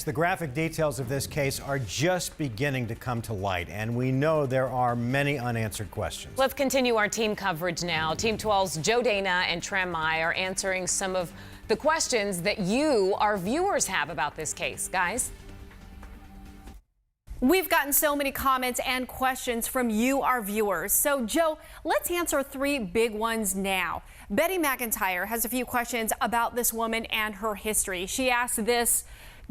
The graphic details of this case are just beginning to come to light, and we know there are many unanswered questions. Let's continue our team coverage now. Team 12's Joe Dana and Tram Mai are answering some of the questions that you, our viewers, have about this case. Guys? We've gotten so many comments and questions from you, our viewers. So, Joe, let's answer three big ones now. Betty McIntyre has a few questions about this woman and her history. She asked this: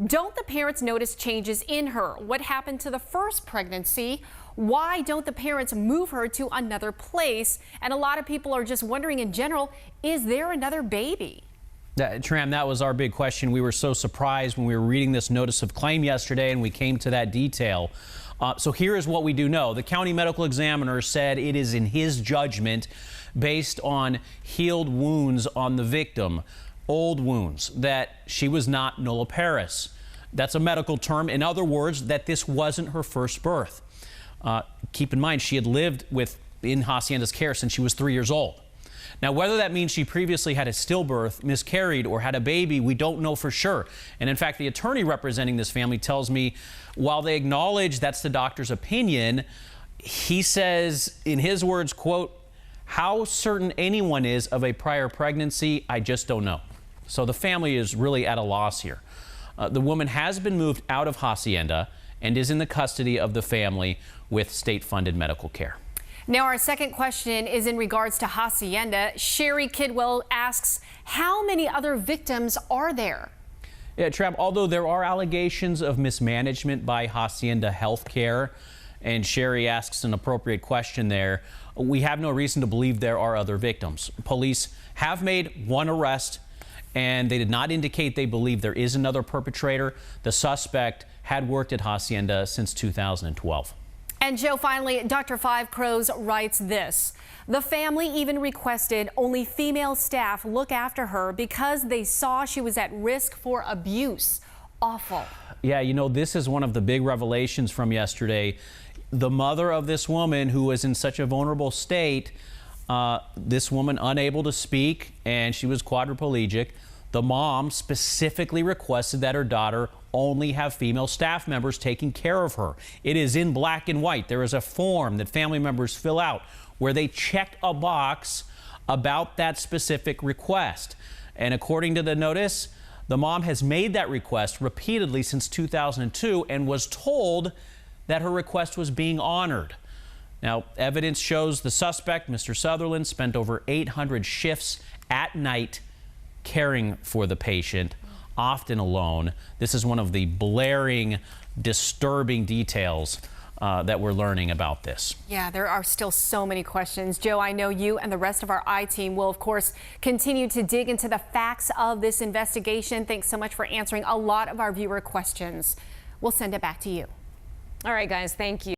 don't the parents notice changes in her? What happened to the first pregnancy? Why don't the parents move her to another place? And a lot of people are just wondering in general, is there another baby? Tram, that was our big question. We were so surprised when we were reading this notice of claim yesterday and we came to that detail. So here is what we do know. The county medical examiner said it is in his judgment, based on healed wounds on the victim, old wounds, that she was not nulliparous. That's a medical term. In other words, that this wasn't her first birth. Keep in mind, she had lived in Hacienda's care since she was 3 years old. Now, whether that means she previously had a stillbirth, miscarried, or had a baby, we don't know for sure. And in fact, the attorney representing this family tells me, while they acknowledge that's the doctor's opinion, he says, in his words, quote, "How certain anyone is of a prior pregnancy, I just don't know." So the family is really at a loss here. The woman has been moved out of Hacienda and is in the custody of the family with state-funded medical care. Now, our second question is in regards to Hacienda. Sherry Kidwell asks, how many other victims are there? Yeah, Trav, although there are allegations of mismanagement by Hacienda Healthcare, and Sherry asks an appropriate question there, we have no reason to believe there are other victims. Police have made one arrest, and they did not indicate they believe there is another perpetrator. The suspect had worked at Hacienda since 2012. And Joe, finally, Dr. Five Crows writes this: the family even requested only female staff look after her because they saw she was at risk for abuse. Awful. Yeah, you know, this is one of the big revelations from yesterday. The mother of this woman who was in such a vulnerable state, this woman unable to speak, and she was quadriplegic. The mom specifically requested that her daughter only have female staff members taking care of her. It is in black and white. There is a form that family members fill out where they check a box about that specific request. And according to the notice, the mom has made that request repeatedly since 2002 and was told that her request was being honored. Now, evidence shows the suspect, Mr. Sutherland, spent over 800 shifts at night caring for the patient, often alone. This is one of the blaring, disturbing details that we're learning about this. Yeah, there are still so many questions. Joe, I know you and the rest of our I-Team will, of course, continue to dig into the facts of this investigation. Thanks so much for answering a lot of our viewer questions. We'll send it back to you. All right, guys, thank you.